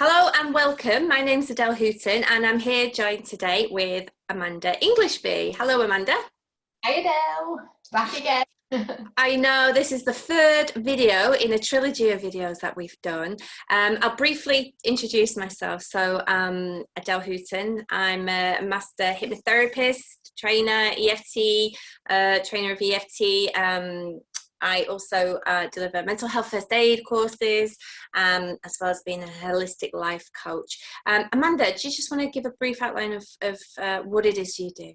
Hello and welcome. My name's Adele and I'm here joined today with Amanda Englishby. Hello, Amanda. Hi, Adele. Back again. I know this is the third video in a trilogy of videos that we've done. I'll briefly introduce myself. So Adele Hooton. I'm a master hypnotherapist, trainer, EFT, trainer of EFT. I also deliver mental health first aid courses, as well as being a holistic life coach. Amanda, do you just want to give a brief outline of what it is you do?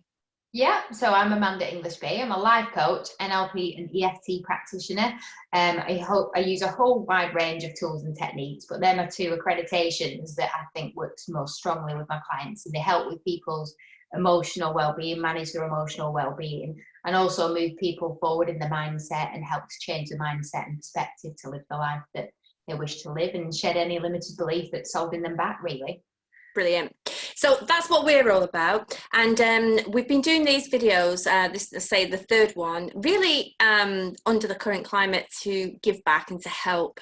Yeah, so I'm Amanda Englishby. I'm a life coach, NLP and EFT practitioner. I use a whole wide range of tools and techniques, but they're my two accreditations that I think works most strongly with my clients, and they help with people's emotional well-being, manage their emotional well-being, and also move people forward in the mindset and help to change the mindset and perspective to live the life that they wish to live and shed any limited belief that's holding them back, really. Brilliant. So that's what we're all about, and we've been doing these videos, this is, say, the third one, really under the current climate to give back and to help.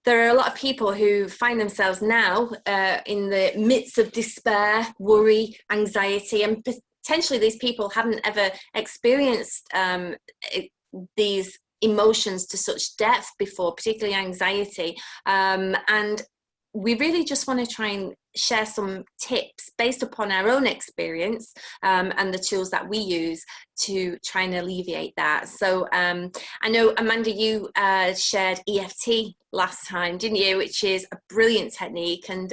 There are a lot of people who find themselves now in the midst of despair, worry, anxiety, and potentially these people haven't ever experienced these emotions to such depth before, particularly anxiety, and we really just want to try and share some tips based upon our own experience and the tools that we use to try and alleviate that. So I know, Amanda, you shared EFT last time, didn't you? Which is a brilliant technique, and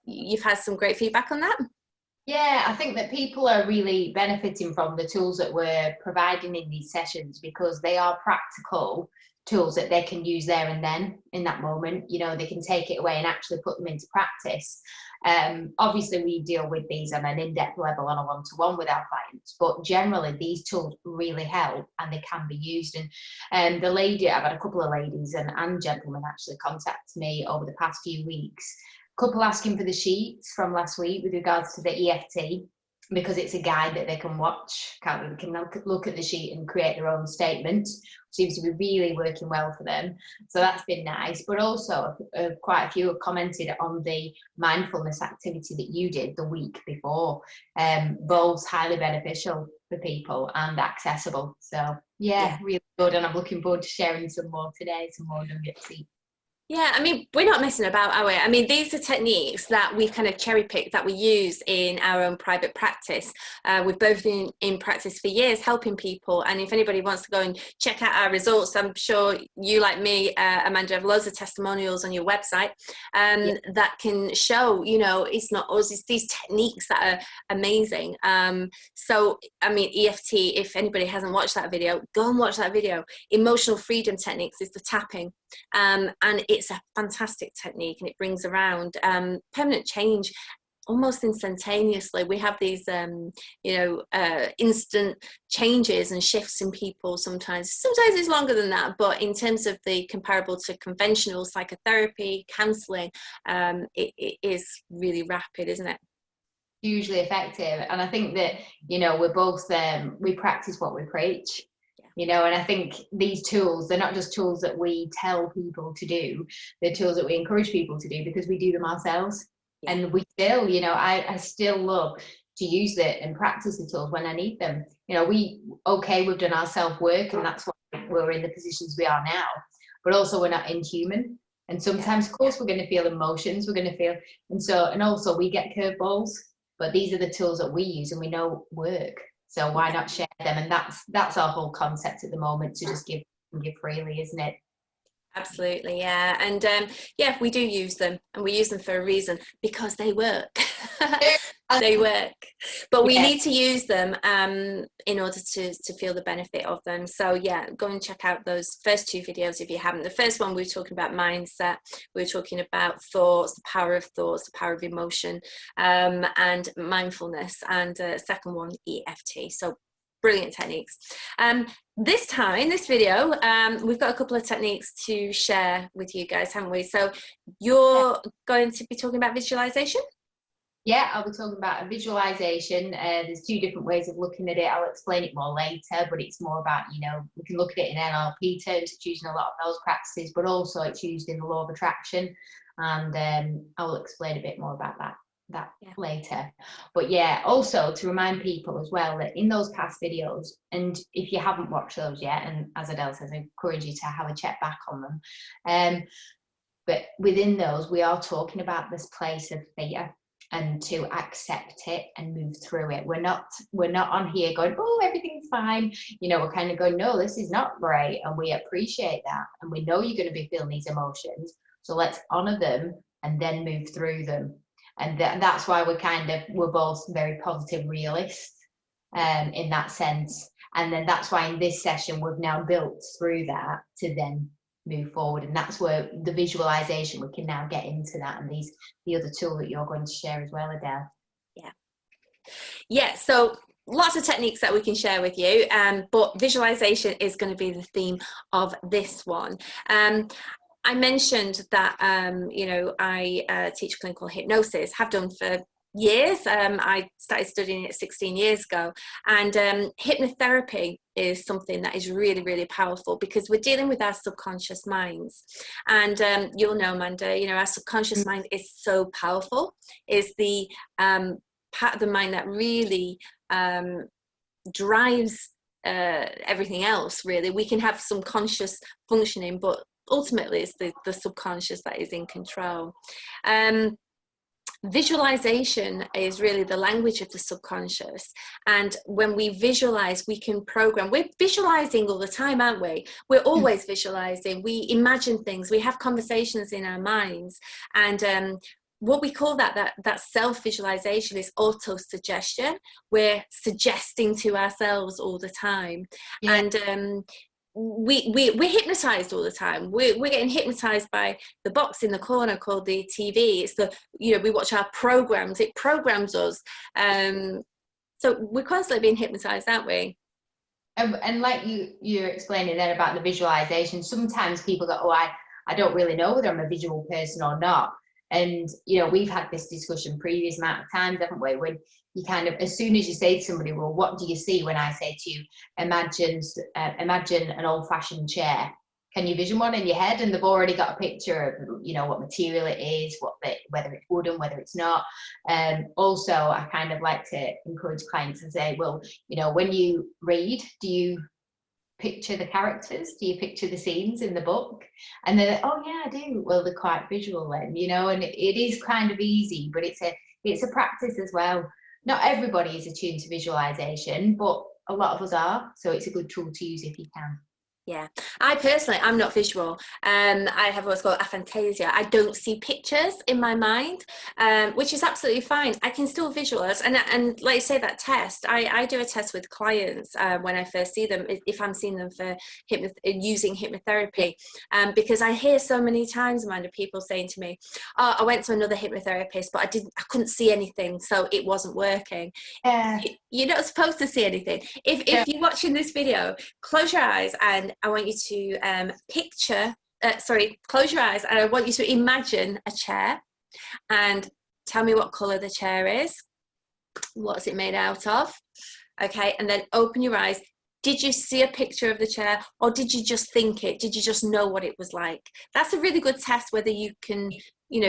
you've had some great feedback on that. Yeah, I think that people are really benefiting from the tools that we're providing in these sessions because they are practical tools that they can use there and then in that moment. You know, they can take it away and actually put them into practice. Obviously, we deal with these on an in-depth level on a one-to-one with our clients, but generally these tools really help and they can be used. And the lady, I've had a couple of ladies and gentlemen actually contact me over the past few weeks. Couple asking for the sheets from last week with regards to the EFT, because it's a guide that they can watch, they can look at the sheet and create their own statement. Seems to be really working well for them, so that's been nice. But also quite a few have commented on the mindfulness activity that you did the week before. Both highly beneficial for people and accessible, so yeah, really good, and I'm looking forward to sharing some more today, some more nuggets. Yeah, I mean, we're not messing about, are we? I mean, these are techniques that we've kind of cherry-picked that we use in our own private practice. We've both been in practice for years helping people, and if anybody wants to go and check out our results, I'm sure you, like me, Amanda, have loads of testimonials on your website that can show, you know, it's not us, it's these techniques that are amazing. So, I mean, EFT, if anybody hasn't watched that video, go and watch that video. Emotional freedom techniques is the tapping. And it's a fantastic technique, and it brings around permanent change almost instantaneously. We have these instant changes and shifts in people. Sometimes it's longer than that, but in terms of the comparable to conventional psychotherapy, counseling, it is really rapid, isn't it? Hugely effective. And I think that, you know, we're both we practice what we preach. You know, and I think these tools, they're not just tools that we tell people to do, they're tools that we encourage people to do because we do them ourselves. Yeah. And we still, you know, I still love to use it and practice the tools when I need them. You know, we've done our self-work, and that's why we're in the positions we are now, but also we're not inhuman. And sometimes, of course, we're going to feel emotions, and also we get curveballs, but these are the tools that we use and we know work. So why not share them? And that's our whole concept at the moment, to just give freely, isn't it? Absolutely, yeah. And yeah, we do use them, and we use them for a reason, because they work. They work, but we need to use them in order to feel the benefit of them. So yeah, go and check out those first two videos if you haven't. The first one, we were talking about mindset, we were talking about thoughts, the power of thoughts, the power of emotion, and mindfulness, and second one, EFT. So brilliant techniques. This time, this video, we've got a couple of techniques to share with you guys, haven't we? So you're going to be talking about visualization? Yeah, I'll be talking about a visualization. There's two different ways of looking at it. I'll explain it more later, but it's more about, we can look at it in NLP terms. It's using a lot of those practices, but also it's used in the law of attraction. And I will explain a bit more about that later. But yeah, also to remind people as well that in those past videos, and if you haven't watched those yet, and as Adele says, I encourage you to have a check back on them. But within those, we are talking about this place of fear, and to accept it and move through it. We're not on here going, oh, everything's fine. We're kind of going, no, this is not great, and we appreciate that, and we know you're going to be feeling these emotions, so let's honor them and then move through them. And that's why we're both very positive realists in that sense. And then that's why in this session we've now built through that to then move forward, and that's where the visualization, we can now get into that, and the other tool that you're going to share as well, Adele. So lots of techniques that we can share with you, but visualization is going to be the theme of this one. I mentioned that I teach clinical hypnosis, have done for years. I started studying it 16 years ago, and hypnotherapy is something that is really, really powerful, because we're dealing with our subconscious minds. And you'll know, Amanda, our subconscious mind is so powerful. It's the part of the mind that really drives everything else, really. We can have some conscious functioning, but ultimately it's the subconscious that is in control. Visualization is really the language of the subconscious, and when we visualize, we can program. We're visualizing all the time, aren't we? We're always visualizing. We imagine things, we have conversations in our minds, and what we call that self-visualization is auto-suggestion. We're suggesting to ourselves all the time. And we're hypnotized all the time. We're getting hypnotized by the box in the corner called the TV. It's we watch our programs, it programs us. So we're constantly being hypnotized, aren't we? And like you're explaining then about the visualization, sometimes people go, oh, I don't really know whether I'm a visual person or not. And we've had this discussion previous amount of times, haven't we, when you kind of, as soon as you say to somebody, well, what do you see? When I say to you, imagine an old-fashioned chair, can you vision one in your head? And they've already got a picture of what material it is, whether it's wooden, whether it's not. Also, I kind of like to encourage clients and say, well, when you read, do you picture the characters? Do you picture the scenes in the book? And they're like, oh yeah, I do. Well, they're quite visual then, and it is kind of easy, but it's a practice as well. Not everybody is attuned to visualization, but a lot of us are, so it's a good tool to use if you can. Yeah, I personally, I'm not visual. I have what's called aphantasia. I don't see pictures in my mind, which is absolutely fine. I can still visualize. And like I say, that test, I do a test with clients when I first see them, if I'm seeing them for using hypnotherapy, because I hear so many times, Amanda, people saying to me, oh, I went to another hypnotherapist, but I couldn't see anything, so it wasn't working. You're not supposed to see anything. If you're watching this video, close your eyes, and I want you to close your eyes, and I want you to imagine a chair, and tell me what colour the chair is. What's it made out of? Okay, and then open your eyes. Did you see a picture of the chair, or did you just think it? Did you just know what it was like? That's a really good test whether you can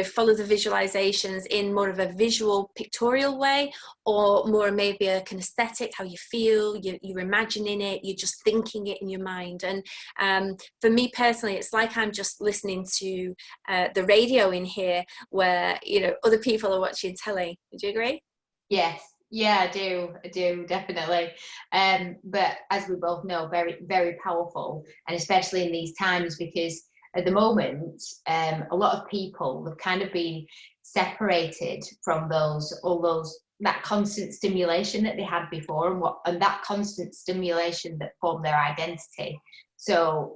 follow the visualizations in more of a visual pictorial way, or more maybe a kinesthetic, how you feel, you're imagining it, you're just thinking it in your mind. And for me personally, it's like I'm just listening to the radio in here, where other people are watching telly. Would you agree? Yes. Yeah, I do definitely. But as we both know, very, very powerful, and especially in these times, because at the moment, a lot of people have kind of been separated from that constant stimulation that they had before, and that constant stimulation that formed their identity. So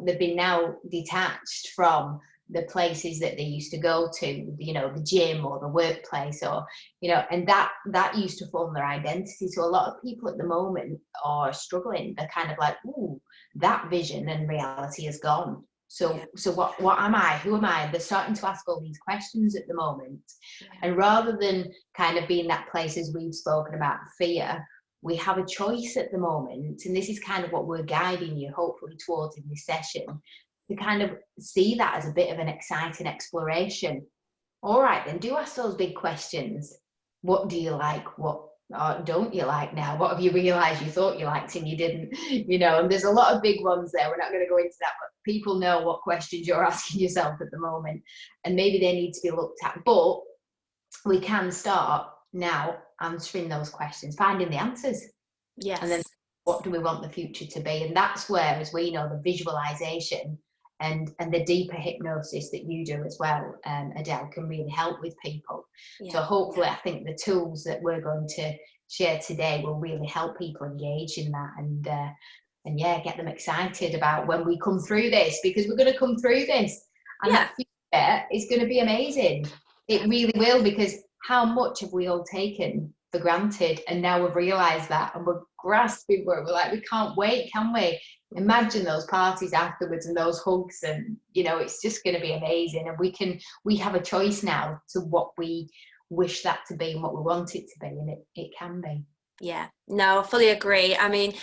they've been now detached from the places that they used to go to, the gym or the workplace, or and that used to form their identity. So a lot of people at the moment are struggling. They're kind of like, ooh, that vision and reality is gone. So what am I? Who am I? And they're starting to ask all these questions at the moment. Yeah. And rather than kind of being that place, as we've spoken about, fear, we have a choice at the moment. And this is kind of what we're guiding you, hopefully, towards in this session, to kind of see that as a bit of an exciting exploration. All right, then do ask those big questions. What do you like? What don't you like now? What have you realized you thought you liked and you didn't? You know, and there's a lot of big ones there. We're not going to go into that, but people know what questions you're asking yourself at the moment, and maybe they need to be looked at. But we can start now answering those questions, finding the answers. Yes. And then what do we want the future to be? And that's where, as we know, the visualization and the deeper hypnosis that you do as well, Adele, can really help with people. Yeah. So hopefully, I think the tools that we're going to share today will really help people engage in that, and yeah, get them excited about when we come through this, because we're going to come through this, and that future is going to be amazing. It really will, because how much have we all taken for granted, and now we've realized that, and we're grasping for it. We're like, we can't wait, can we? Imagine those parties afterwards and those hugs, and you know, it's just going to be amazing. And we have a choice now to what we wish that to be and what we want it to be, and it can be. Yeah, no, I fully agree. I mean,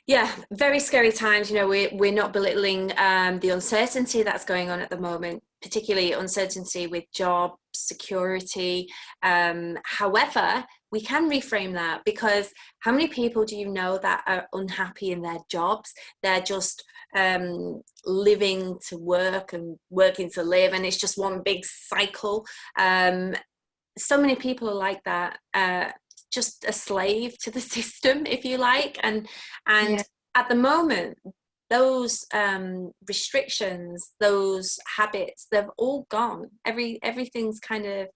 yeah, very scary times. You know, we're not belittling the uncertainty that's going on at the moment, particularly uncertainty with job security. However, we can reframe that, because how many people do you know that are unhappy in their jobs? They're just living to work and working to live, and it's just one big cycle. So many people are like that. Just a slave to the system, if you like, and at the moment, those restrictions, those habits, they've all gone. Everything's kind of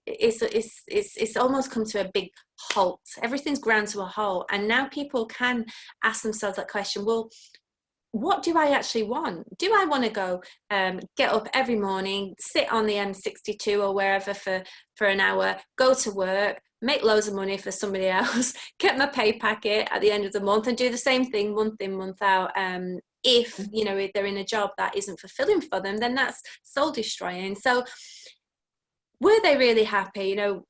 it's almost come to a big halt. Everything's ground to a halt, and now people can ask themselves that question: well, what do I actually want? Do I want to go get up every morning, sit on the M62 or wherever for an hour, go to work, make loads of money for somebody else, get my pay packet at the end of the month, and do the same thing month in, month out? If, you know, if they're in a job that isn't fulfilling for them, then that's soul destroying. So were they really happy? You know,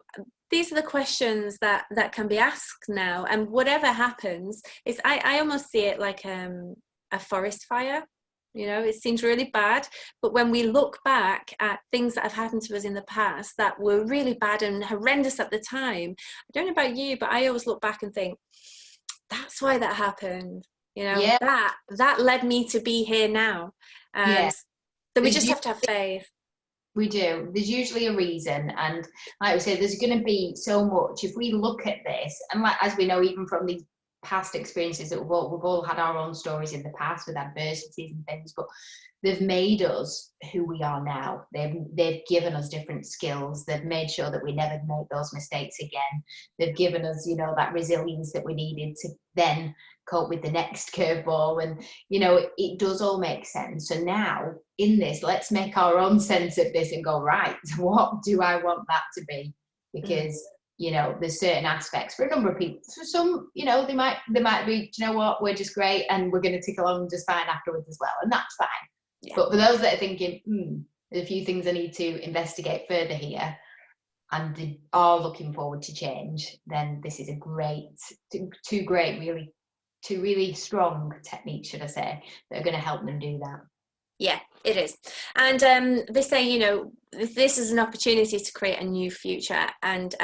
these are the questions that can be asked now. And whatever happens, I almost see it like a forest fire. You know, it seems really bad, but when we look back at things that have happened to us in the past that were really bad and horrendous at the time, I don't know about you, but I always look back and think, that's why that happened. You know, that led me to be here now. So we just have to have faith. We do. There's usually a reason, and like we said, there's going to be so much if we look at this, and like, as we know, even from these past experiences that we've all had our own stories in the past with adversities and things, but they've made us who we are now. They've given us different skills. They've made sure that we never make those mistakes again. They've given us, you know, that resilience that we needed to then cope with the next curveball, and you know, it does all make sense. So now in this, let's make our own sense of this and go, right, what do I want that to be? Because you know, there's certain aspects for a number of people. For some, you know, they might be, you know what, we're just great and we're going to tick along just fine afterwards as well, and that's fine. Yeah. But for those that are thinking, there's a few things I need to investigate further here, and they are looking forward to change, then this is a great, two really strong techniques, should I say, that are going to help them do that. Yeah, it is. And they say, you know, this is an opportunity to create a new future, and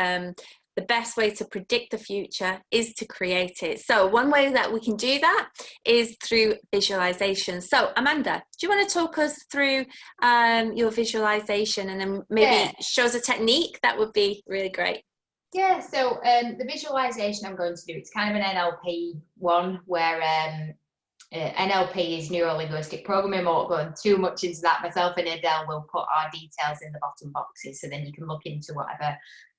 the best way to predict the future is to create it. So one way that we can do that is through visualization. So Amanda, do you want to talk us through your visualization, and then maybe show us a technique? That would be really great. Yeah, so the visualization I'm going to do, it's kind of an NLP one, where NLP is neuro-linguistic programming. I won't go too much into that. Myself and Adele will put our details in the bottom boxes, so then you can look into whatever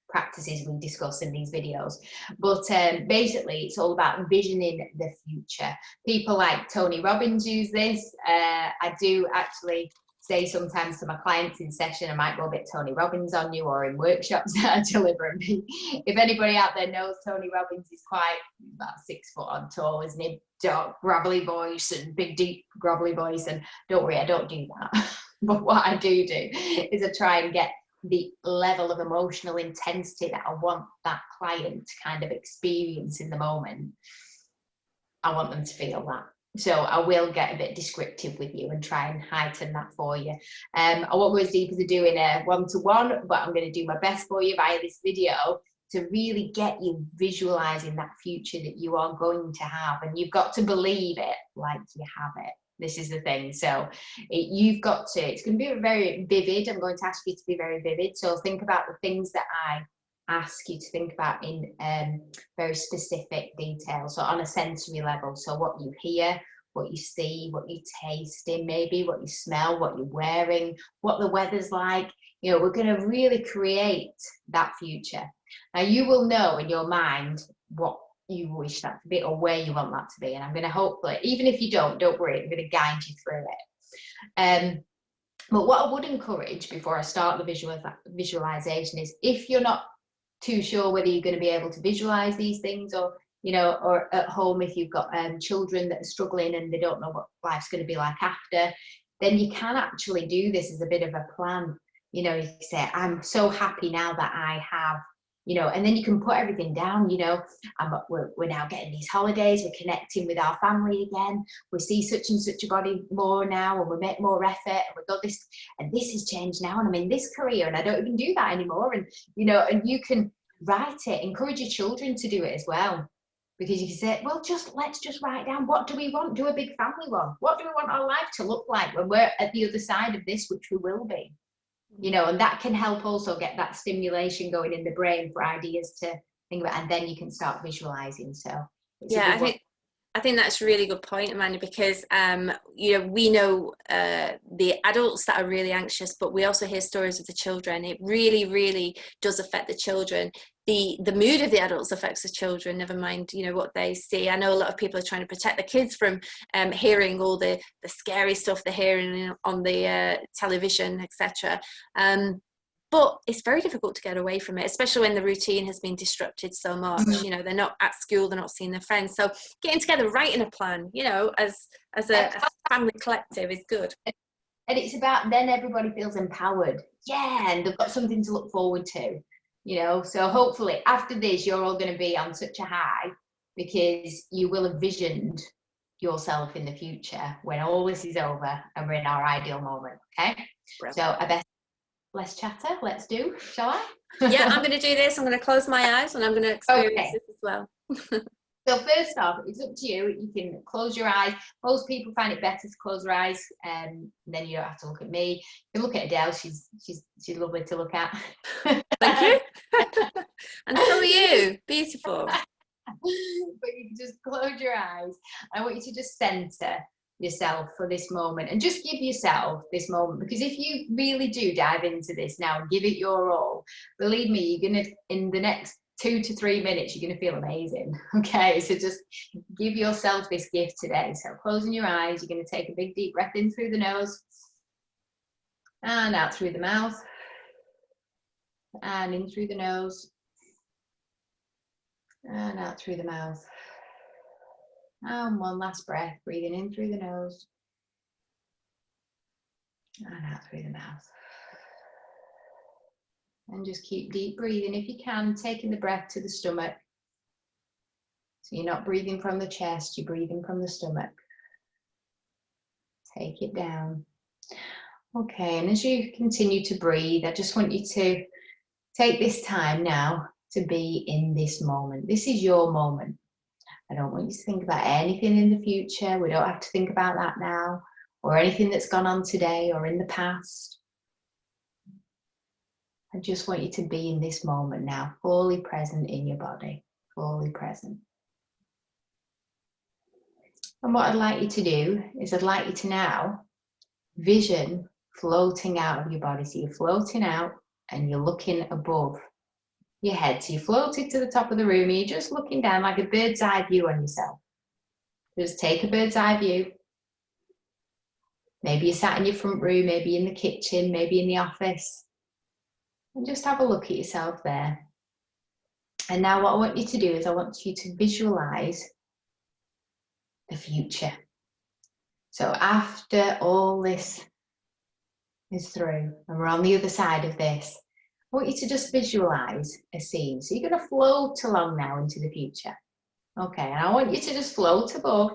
practices we discuss in these videos. But basically, it's all about envisioning the future. People like Tony Robbins use this. I do actually say sometimes to my clients in session, I might go a bit Tony Robbins on you, or in workshops that I deliver. If anybody out there knows Tony Robbins, is quite about 6 foot on tall, isn't he? Dark, gravelly voice and big, deep, gravelly voice. And don't worry, I don't do that. But what I do is I try and get the level of emotional intensity that I want that client to kind of experience in the moment. I want them to feel that. So I will get a bit descriptive with you and try and heighten that for you. I won't go as deep as I do in a one-to-one, but I'm going to do my best for you via this video to really get you visualizing that future that you are going to have. And you've got to believe it like you have it. This is the thing. So you've got to, it's going to be very vivid. I'm going to ask you to be very vivid. So think about the things that I ask you to think about in very specific detail. So on a sensory level. So what you hear, what you see, what you taste in, maybe what you smell, what you're wearing, what the weather's like. You know, we're going to really create that future. Now you will know in your mind what you wish that to be or where you want that to be. And I'm going to hopefully, even if you don't worry, I'm going to guide you through it. But what I would encourage before I start the visualization is, if you're not too sure whether you're going to be able to visualize these things, or you know, or at home if you've got children that are struggling and they don't know what life's going to be like after, then you can actually do this as a bit of a plan. You know, you say, I'm so happy now that I have, you know, and then you can put everything down. You know, we're now getting these holidays, we're connecting with our family again, we see such and such a body more now, and we make more effort, and we've got this, and this has changed now, and I'm in this career and I don't even do that anymore. And you know, and you can write it, encourage your children to do it as well, because you can say, well, let's just write down, what do we want? Do a big family one. What do we want our life to look like when we're at the other side of this, which we will be? You know, and that can help also get that stimulation going in the brain for ideas to think about, and then you can start visualizing. So yeah, I think that's a really good point, Amanda, because you know, we know the adults that are really anxious, but we also hear stories of the children. It really does affect the children. The mood of the adults affects the children, never mind, you know, what they see. I know a lot of people are trying to protect the kids from hearing all the scary stuff they're hearing on the television, etc. But it's very difficult to get away from it, especially when the routine has been disrupted so much. You know, they're not at school, they're not seeing their friends. So getting together, writing a plan, you know, as a family collective is good. And it's about, then everybody feels empowered. Yeah, and they've got something to look forward to, you know. So hopefully after this, you're all going to be on such a high, because you will have visioned yourself in the future when all this is over and we're in our ideal moment. Okay. Brilliant. So I best, less chatter, let's do, shall I? Yeah, I'm going to do this. I'm going to close my eyes and I'm going to experience this as well. So first off, it's up to you. You can close your eyes. Most people find it better to close their eyes, and then you don't have to look at me. You can look at Adele. She's lovely to look at. Thank you. And so are you. Beautiful. But you can just close your eyes. I want you to just center yourself for this moment, and just give yourself this moment, because if you really do dive into this now and give it your all, believe me, you're gonna, in the next 2 to 3 minutes, you're gonna feel amazing. Okay, so just give yourself this gift today. So closing your eyes, you're gonna take a big deep breath in through the nose and out through the mouth, and in through the nose and out through the mouth. And one last breath, breathing in through the nose and out through the mouth. And just keep deep breathing if you can, taking the breath to the stomach. So you're not breathing from the chest, you're breathing from the stomach. Take it down. Okay, and as you continue to breathe, I just want you to take this time now to be in this moment. This is your moment. I don't want you to think about anything in the future. We don't have to think about that now, or anything that's gone on today or in the past. I just want you to be in this moment now, fully present in your body, fully present. And what I'd like you to do is, I'd like you to now vision floating out of your body. So you're floating out and you're looking above your head. So you floated to the top of the room and you're just looking down like a bird's eye view on yourself. Just take a bird's eye view. Maybe you're sat in your front room, maybe in the kitchen, maybe in the office. And just have a look at yourself there. And now what I want you to do is I want you to visualize the future. So after all this is through and we're on the other side of this, I want you to just visualize a scene. So you're going to float along now into the future. Okay, and I want you to just float above,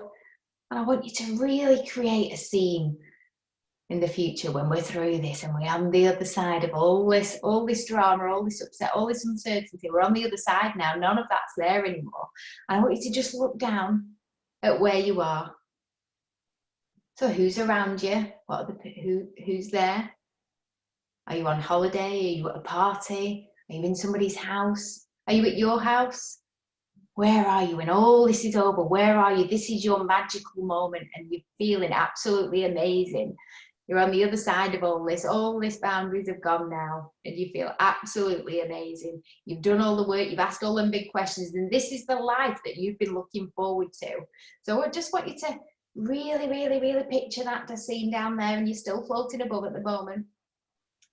and I want you to really create a scene in the future when we're through this and we're on the other side of all this drama, all this upset, all this uncertainty. We're on the other side now. None of that's there anymore. And I want you to just look down at where you are. So who's around you? Who's there? Are you on holiday? Are you at a party? Are you in somebody's house? Are you at your house? Where are you when all this is over? Where are you? This is your magical moment and you're feeling absolutely amazing. You're on the other side of all these boundaries have gone now and you feel absolutely amazing. You've done all the work, you've asked all them big questions, and this is the life that you've been looking forward to. So I just want you to really, really, really picture that scene down there, and you're still floating above at the moment.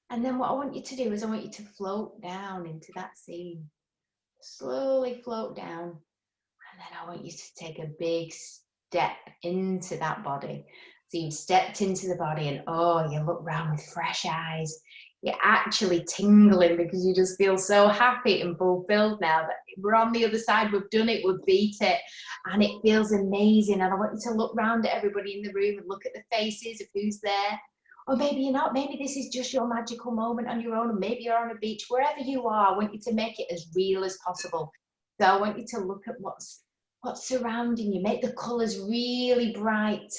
And then what I want you to do is I want you to float down into that scene. Slowly float down, and then I want you to take a big step into that body. So you've stepped into the body, and oh, you look round with fresh eyes. You're actually tingling because you just feel so happy and fulfilled now that we're on the other side. We've done it, we've beat it, and it feels amazing. And I want you to look round at everybody in the room and look at the faces of who's there. Or maybe you're not, maybe this is just your magical moment on your own, and maybe you're on a beach. Wherever you are, I want you to make it as real as possible. So I want you to look at what's surrounding you. Make the colours really bright.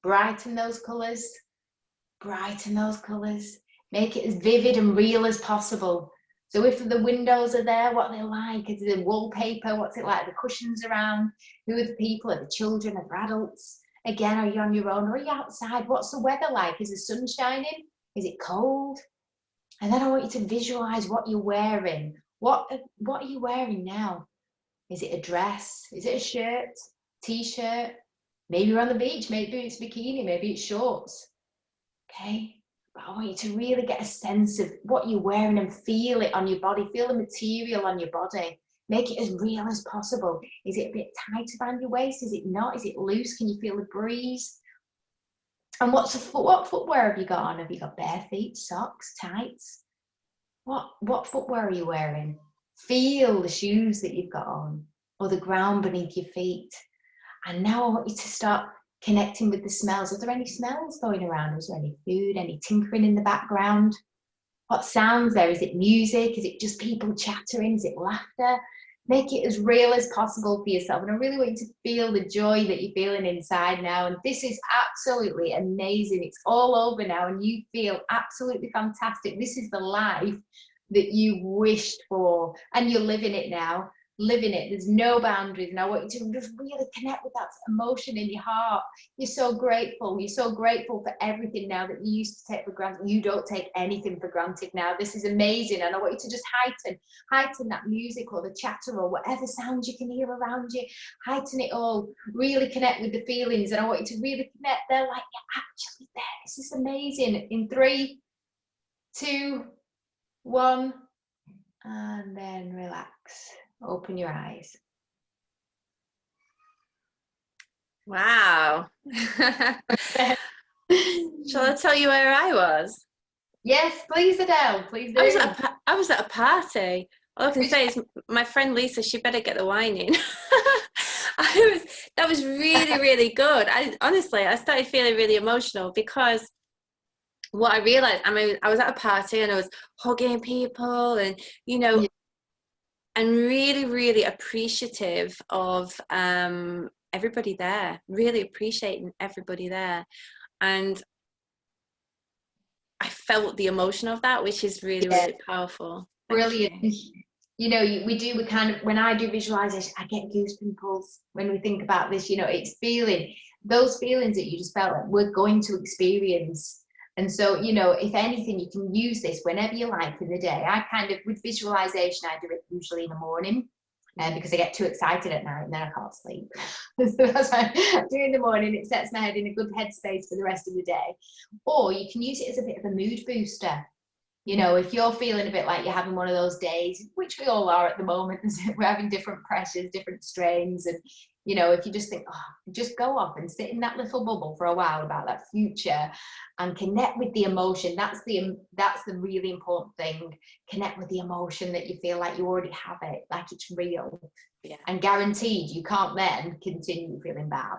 Brighten those colours. Brighten those colours. Make it as vivid and real as possible. So if the windows are there, what are they like? Is it wallpaper? What's it like? The cushions around? Who are the people? Are the children? Are the adults? Again, are you on your own or are you outside? What's the weather like? Is the sun shining? Is it cold? And then I want you to visualize what you're wearing. What are you wearing now? Is it a dress? Is it a shirt? T-shirt? Maybe you're on the beach. Maybe it's bikini. Maybe it's shorts. Okay? But I want you to really get a sense of what you're wearing and feel it on your body. Feel the material on your body. Make it as real as possible. Is it a bit tight around your waist? Is it not? Is it loose? Can you feel the breeze? And what footwear have you got on? Have you got bare feet, socks, tights? What footwear are you wearing? Feel the shoes that you've got on or the ground beneath your feet. And now I want you to start connecting with the smells. Are there any smells going around? Is there any food, any tinkering in the background? What sounds there? Is it music? Is it just people chattering? Is it laughter? Make it as real as possible for yourself. And I really want you to feel the joy that you're feeling inside now. And this is absolutely amazing. It's all over now and you feel absolutely fantastic. This is the life that you wished for and you're living it now. Living it. There's no boundaries. And I want you to just really connect with that emotion in your heart. You're so grateful. You're so grateful for everything now that you used to take for granted. You don't take anything for granted now. This is amazing. And I want you to just heighten that music or the chatter or whatever sounds you can hear around you. Heighten it all. Really connect with the feelings. And I want you to really connect there like you're actually there. This is amazing. In 3, 2, 1, and then relax. Open your eyes. Wow. Shall I tell you where I was? Yes, please, Adele. Please do. I was at a party. All I can say is my friend Lisa, she better get the wine in. That was really, really good. I started feeling really emotional because what I realized, I was at a party and I was hugging people and, Yeah. and really, really appreciative of everybody there, really appreciating everybody there. And I felt the emotion of that, which is really, really powerful. Brilliant. When I do visualization, I get goosebumps when we think about this. It's those feelings that you just felt like we're going to experience. And so, if anything, you can use this whenever you like in the day. With visualization, I do it usually in the morning. because I get too excited at night and then I can't sleep. So that's why I do in the morning. It sets my head in a good headspace for the rest of the day. Or you can use it as a bit of a mood booster. You know, if you're feeling a bit like you're having one of those days, which we all are at the moment, we're having different pressures, different strains. And, you know, if you just think, oh, just go off and sit in that little bubble for a while about that future and connect with the emotion. That's the really important thing. Connect with the emotion that you feel like you already have it, like it's real. Yeah. And guaranteed you can't then continue feeling bad.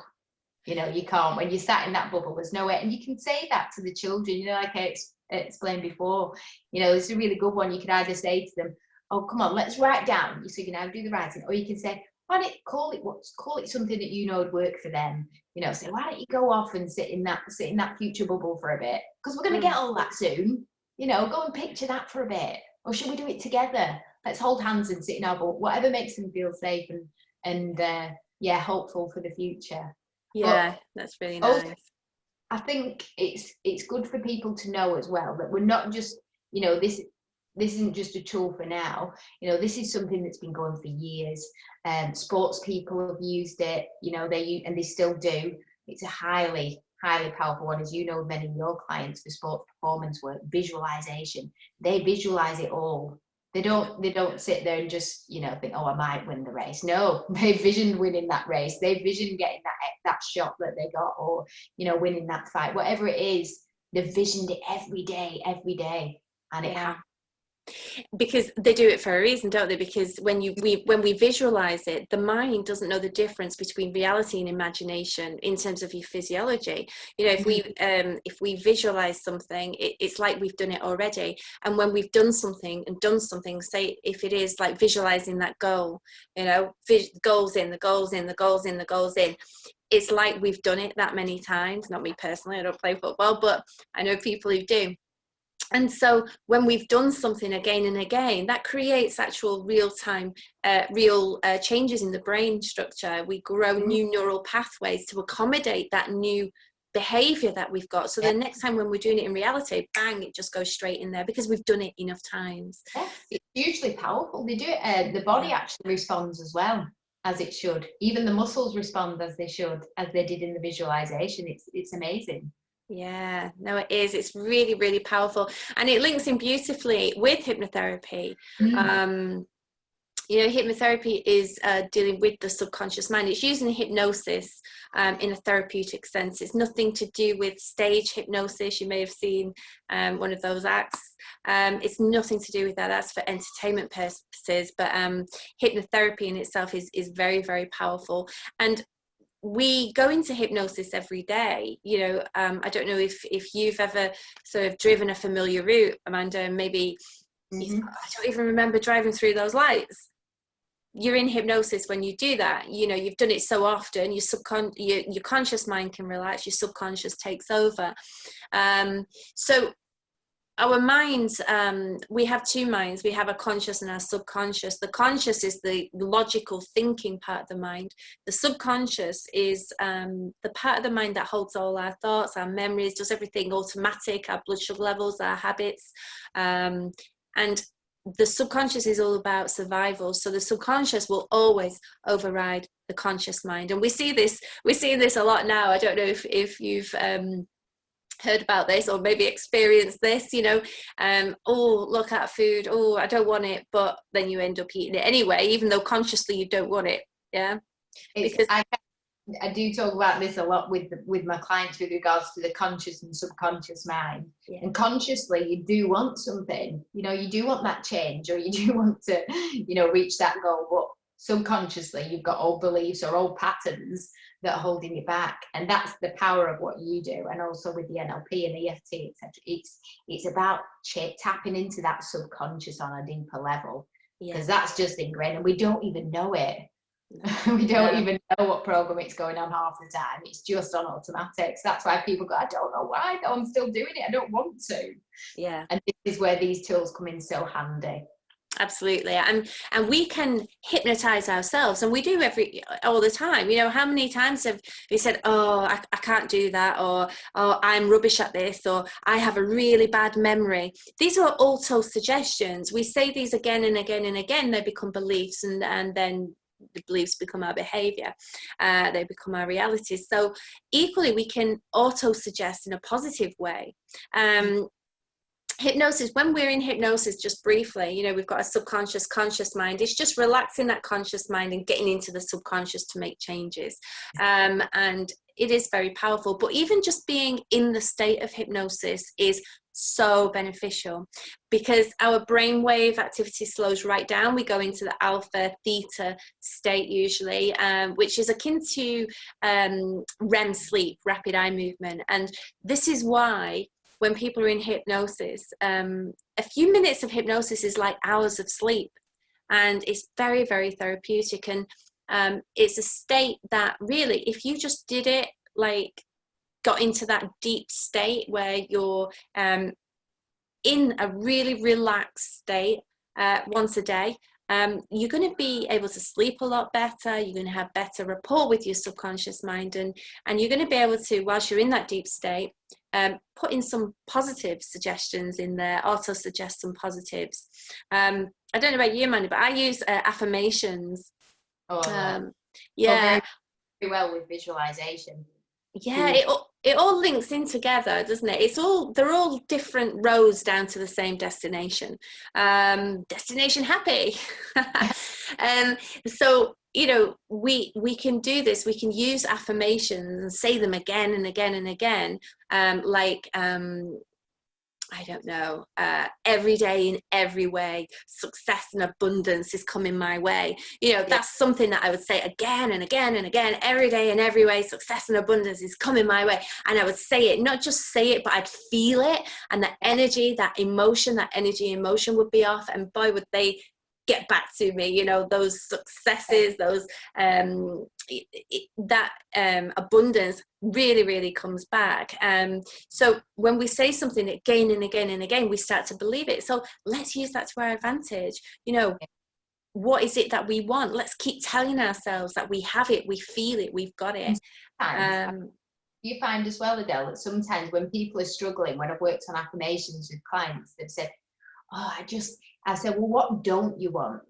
You know, you can't, when you're sat in that bubble, there's no way. And you can say that to the children, you know, like I explained before, you know, it's a really good one. You could either say to them, oh, come on, let's write down. So you can either do the writing, or you can say, why don't you call it something that you know would work for them. You know, say, why don't you go off and sit in that future bubble for a bit? Because we're going to get all that soon. You know, go and picture that for a bit. Or should we do it together? Let's hold hands and sit in our bubble. Whatever makes them feel safe and yeah, hopeful for the future. Yeah, but that's really nice. Also, I think it's good for people to know as well that we're not just, you know, this isn't just a tool for now. You know, this is something that's been going for years. Sports people have used it, you know, and they still do. It's a highly powerful one, as you know, many of your clients for sports performance work, visualization. They visualize it all. They don't sit there and just, you know, think, oh, I might win the race. No, they visioned winning that race. They visioned getting that shot that they got, or, you know, winning that fight, whatever it is. They visioned it every day, and it happened. Because they do it for a reason, don't they? Because when we visualize it, the mind doesn't know the difference between reality and imagination in terms of your physiology. You know, if we visualize something, it's like we've done it already. And when we've done something, say if it is like visualizing that goal, you know, goals in, the goals in, the goals in, the goals in. It's like we've done it that many times. Not me personally, I don't play football, but I know people who do. And so when we've done something again and again, that creates actual real-time, changes in the brain structure. We grow new neural pathways to accommodate that new behavior that we've got. So the next time when we're doing it in reality, bang, it just goes straight in there because we've done it enough times. Yes, it's hugely powerful. They do it. The body actually responds as well as it should. Even the muscles respond as they should, as they did in the visualization. It's amazing. Yeah, no, it is. It's really, really powerful. And it links in beautifully with hypnotherapy. You know, hypnotherapy is dealing with the subconscious mind. It's using hypnosis in a therapeutic sense. It's nothing to do with stage hypnosis. You may have seen one of those acts. It's nothing to do with that. That's for entertainment purposes. But hypnotherapy in itself is very, very powerful. And we go into hypnosis every day. You know, I don't know if you've ever sort of driven a familiar route, Amanda. Maybe I don't even remember driving through those lights. You're in hypnosis when you do that. You know, you've done it so often. Your conscious mind can relax. Your subconscious takes over. So our minds, we have two minds. We have a conscious and our subconscious. The conscious is the logical thinking part of the mind. The subconscious is the part of the mind that holds all our thoughts, our memories, does everything automatic, our blood sugar levels, our habits. And the subconscious is all about survival. So the subconscious will always override the conscious mind. And we're seeing this a lot now. I don't know if you've heard about this or maybe experienced this, you know, oh, look at food, oh, I don't want it, but then you end up eating it anyway, even though consciously you don't want it. Yeah, because I do talk about this a lot with my clients with regards to the conscious and subconscious mind. And consciously you do want something, you know, you do want that change, or you do want to, you know, reach that goal, but subconsciously you've got old beliefs or old patterns that are holding you back. And that's the power of what you do. And also with the NLP and EFT, etc., it's about tapping into that subconscious on a deeper level, because that's just ingrained and we don't even know it. We don't even know what program it's going on half the time. It's just on automatic. So that's why people go, I don't know why, though, I'm still doing it, I don't want to. Yeah. And this is where these tools come in so handy. Absolutely. And we can hypnotize ourselves, and we do all the time. You know, how many times have we said, oh, I can't do that, or oh, I'm rubbish at this, or I have a really bad memory. These are auto suggestions. We say these again and again and again. They become beliefs, and then the beliefs become our behavior. They become our realities. So equally, we can auto suggest in a positive way. Hypnosis, when we're in hypnosis, just briefly, you know, we've got a subconscious, conscious mind. It's just relaxing that conscious mind and getting into the subconscious to make changes. And it is very powerful. But even just being in the state of hypnosis is so beneficial, because our brainwave activity slows right down. We go into the alpha theta state usually, which is akin to REM sleep, rapid eye movement. And this is why when people are in hypnosis, a few minutes of hypnosis is like hours of sleep, and it's very, very therapeutic. And it's a state that really, if you just did it, like got into that deep state where you're in a really relaxed state once a day, you're going to be able to sleep a lot better. You're going to have better rapport with your subconscious mind, and you're going to be able to, whilst you're in that deep state, put in some positive suggestions in there, auto suggest some positives. I don't know about you, Amanda, but I use affirmations. Yeah, very well with visualization. Yeah, it all links in together, doesn't it? They're all different roads down to the same destination. Destination happy. So, you know, we can do this. We can use affirmations and say them again and again and again, I don't know, every day in every way, success and abundance is coming my way. You know, that's something that I would say again and again and again, every day in every way, success and abundance is coming my way. And I would say it, not just say it, but I'd feel it. And that energy, that energy, emotion would be off. And boy, would they get back to me, you know, those successes, those abundance really, really comes back. So when we say something again and again and again, we start to believe it. So let's use that to our advantage. You know, what is it that we want? Let's keep telling ourselves that we have it, we feel it, we've got it. You find as well, Adele, that sometimes when people are struggling, when I've worked on affirmations with clients, they've said, oh, I said, well, what don't you want?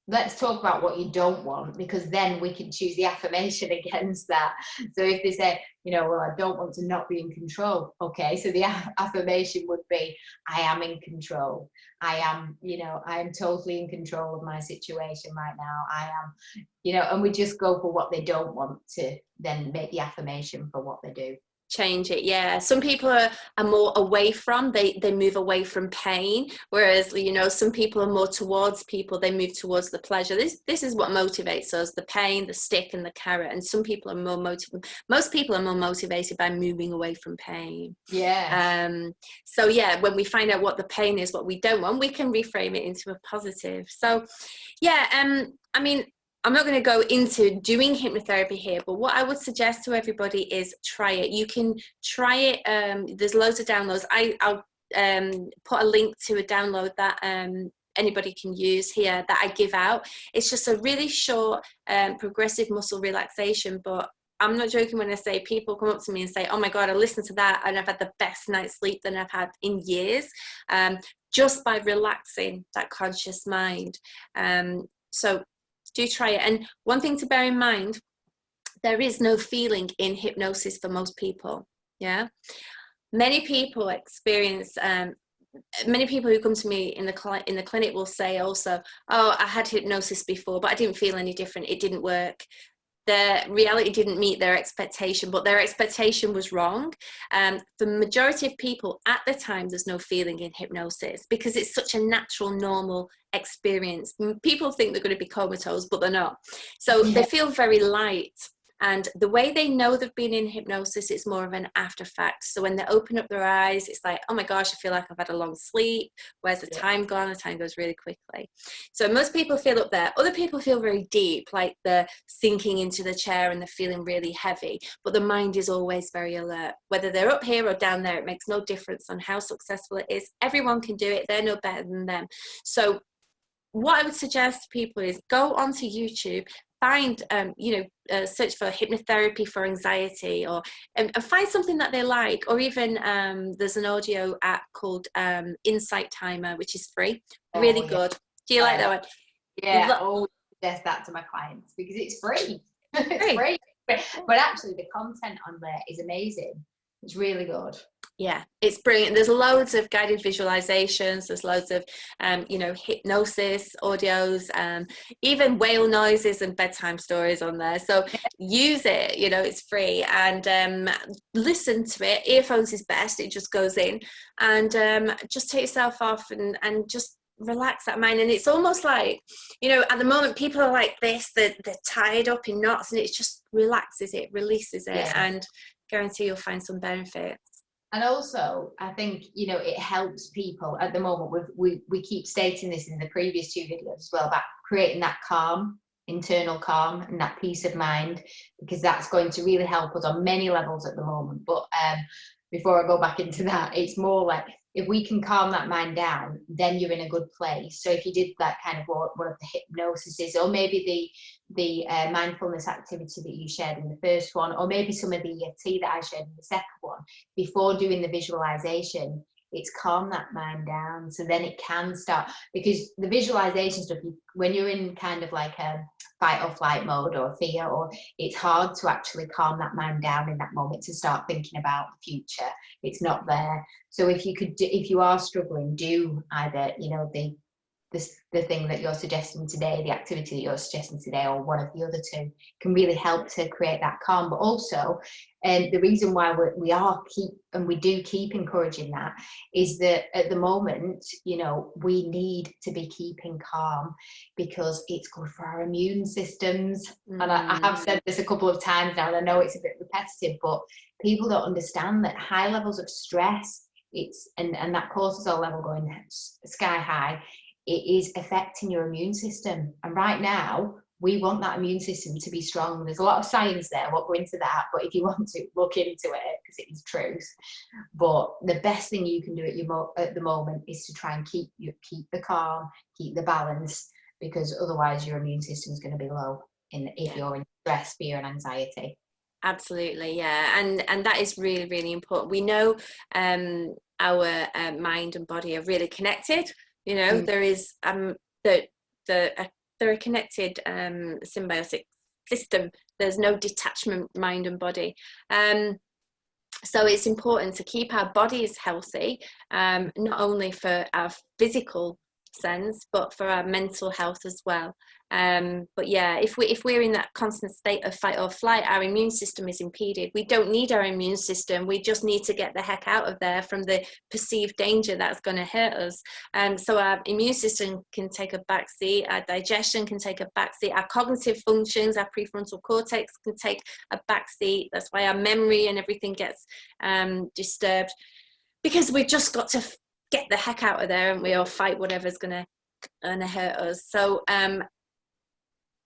Let's talk about what you don't want, because then we can choose the affirmation against that. So if they say, you know, well, I don't want to not be in control. Okay, so the affirmation would be, I am in control. I am, you know, I am totally in control of my situation right now. I am, you know, and we just go for what they don't want to then make the affirmation for what they do. Change it. Yeah, some people are more away from, they move away from pain, whereas, you know, some people are more towards people, they move towards the pleasure. This is what motivates us, the pain, the stick and the carrot. And some people are most people are more motivated by moving away from pain. So yeah, when we find out what the pain is, what we don't want, we can reframe it into a positive. So yeah, I mean, I'm not going to go into doing hypnotherapy here, but what I would suggest to everybody is try it. You can try it. There's loads of downloads. I'll put a link to a download that anybody can use here that I give out. It's just a really short progressive muscle relaxation, but I'm not joking when I say people come up to me and say, oh my God, I listened to that and I've had the best night's sleep that I've had in years, just by relaxing that conscious mind. So do try it. And one thing to bear in mind, there is no feeling in hypnosis for most people. Yeah, many people experience many people who come to me in the clinic will say also, oh, I had hypnosis before but I didn't feel any different, it didn't work. The reality didn't meet their expectation, but their expectation was wrong. For the majority of people at the time, there's no feeling in hypnosis because it's such a natural, normal experience. People think they're going to be comatose, but they're not. So they feel very light. And the way they know they've been in hypnosis, it's more of an after fact. So when they open up their eyes, it's like, oh my gosh, I feel like I've had a long sleep. Where's the time gone? The time goes really quickly. So most people feel up there. Other people feel very deep, like they're sinking into the chair and they're feeling really heavy. But the mind is always very alert. Whether they're up here or down there, it makes no difference on how successful it is. Everyone can do it. They're no better than them. So what I would suggest to people is go onto YouTube, find, search for hypnotherapy for anxiety, or and find something that they like, or even there's an audio app called Insight Timer, which is free, really good. Do you like that one? Yeah, I always suggest that to my clients because it's free. It's free. But actually the content on there is amazing. It's really good. Yeah, it's brilliant. There's loads of guided visualizations. There's loads of, hypnosis audios, even whale noises and bedtime stories on there. So use it. It's free, and listen to it. Earphones is best. It just goes in, and just take yourself off and just relax that mind. And it's almost like, at the moment people are like this. They're tied up in knots, and it just relaxes it, releases it, and guarantee you'll find some benefits. And also, I think, it helps people at the moment. We keep stating this in the previous 2 videos as well, about creating that calm, internal calm, and that peace of mind, because that's going to really help us on many levels at the moment. But before I go back into that, it's more like, if we can calm that mind down, then you're in a good place. So if you did that kind of one of the hypnosises, or maybe the mindfulness activity that you shared in the first one, or maybe some of the EFT that I shared in the second one, before doing the visualization, it's calm that mind down. So then it can start, because the visualization stuff, when you're in kind of like a fight or flight mode or fear, or it's hard to actually calm that mind down in that moment to start thinking about the future. It's not there. So if you are struggling, do either, the thing that you're suggesting today, the activity that you're suggesting today, or one of the other 2 can really help to create that calm. But also, the reason why we do keep encouraging that is that at the moment, we need to be keeping calm because it's good for our immune systems. And I have said this a couple of times now, and I know it's a bit repetitive, but people don't understand that high levels of stress, and that cortisol level going sky high, it is affecting your immune system. And right now, we want that immune system to be strong. There's a lot of science there. I won't go into that, but if you want to look into it, because it is truth. But the best thing you can do at the moment is to try and keep the calm, keep the balance, because otherwise your immune system is going to be low if you're in stress, fear, and anxiety. Absolutely, yeah, and that is really, really important. We know our mind and body are really connected. There is they're a connected symbiotic system. There's no detachment, mind and body. So it's important to keep our bodies healthy, not only for our physical sense, but for our mental health as well. But yeah, if we're in that constant state of fight or flight, our immune system is impeded. We don't need our immune system. We just need to get the heck out of there from the perceived danger that's going to hurt us. So our immune system can take a backseat, our digestion can take a backseat, our cognitive functions, our prefrontal cortex can take a backseat. That's why our memory and everything gets disturbed, because we've just got to get the heck out of there, and we all fight whatever's gonna hurt us. So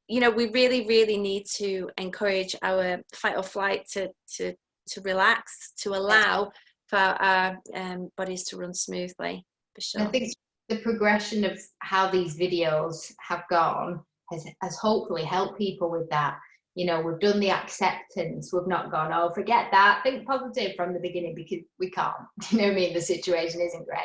we really, really need to encourage our fight or flight to relax, to allow for our bodies to run smoothly, for sure. I think the progression of how these videos have gone has hopefully helped people with that. We've done the acceptance. We've not gone, oh, forget that, think positive from the beginning, because we can't. You know what I mean? The situation isn't great.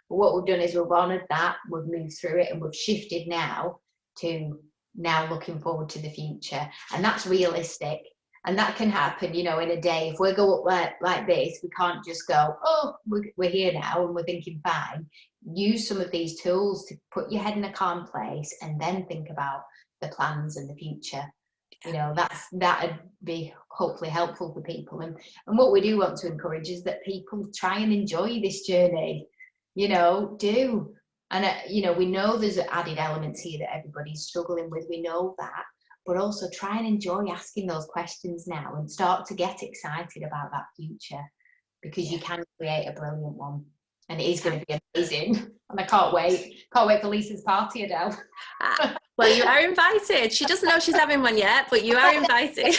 But what we've done is we've honoured that, we've moved through it, and we've shifted now to looking forward to the future. And that's realistic. And that can happen, in a day. If we go up like this, we can't just go, oh, we're here now and we're thinking fine. Use some of these tools to put your head in a calm place and then think about the plans and the future. That'd be hopefully helpful for people. And what we do want to encourage is that people try and enjoy this journey, do. And, we know there's added elements here that everybody's struggling with. We know that. But also try and enjoy asking those questions now and start to get excited about that future, because you can create a brilliant one. And it is going to be amazing. And I can't wait. Can't wait for Lisa's party, Adele. Well, you are invited. She doesn't know she's having one yet, but you are invited.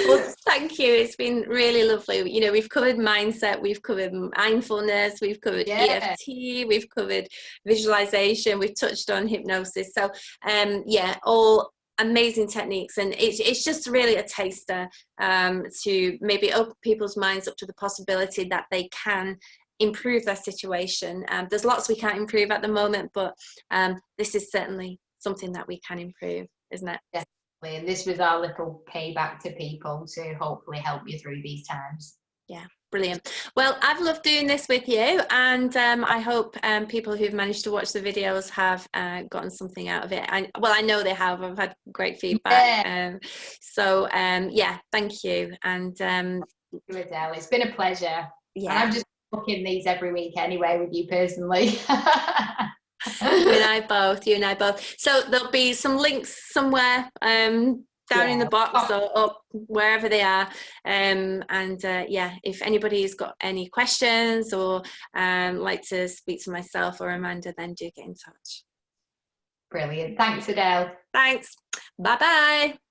Well, thank you. It's been really lovely. You know, we've covered mindset, we've covered mindfulness, we've covered Yeah. EFT, we've covered visualization, we've touched on hypnosis. So, yeah, all amazing techniques, and it's just really a taster to maybe open people's minds up to the possibility that they can improve their situation. There's lots we can't improve at the moment, but this is certainly something that we can improve, isn't it? Definitely. And this was our little payback to people to hopefully help you through these times. Yeah, brilliant. Well, I've loved doing this with you, and I hope people who've managed to watch the videos have gotten something out of it. Well, I know they have. I've had great feedback. Yeah. Yeah, thank you. And Thank you, Adele. It's been a pleasure. yeah, And I'm just booking these every week anyway with you personally. you and I both. So there'll be some links somewhere down in the box or up wherever they are. Yeah, if anybody's got any questions or like to speak to myself or Amanda, then do get in touch. Brilliant. Thanks, Adele. Thanks. Bye bye.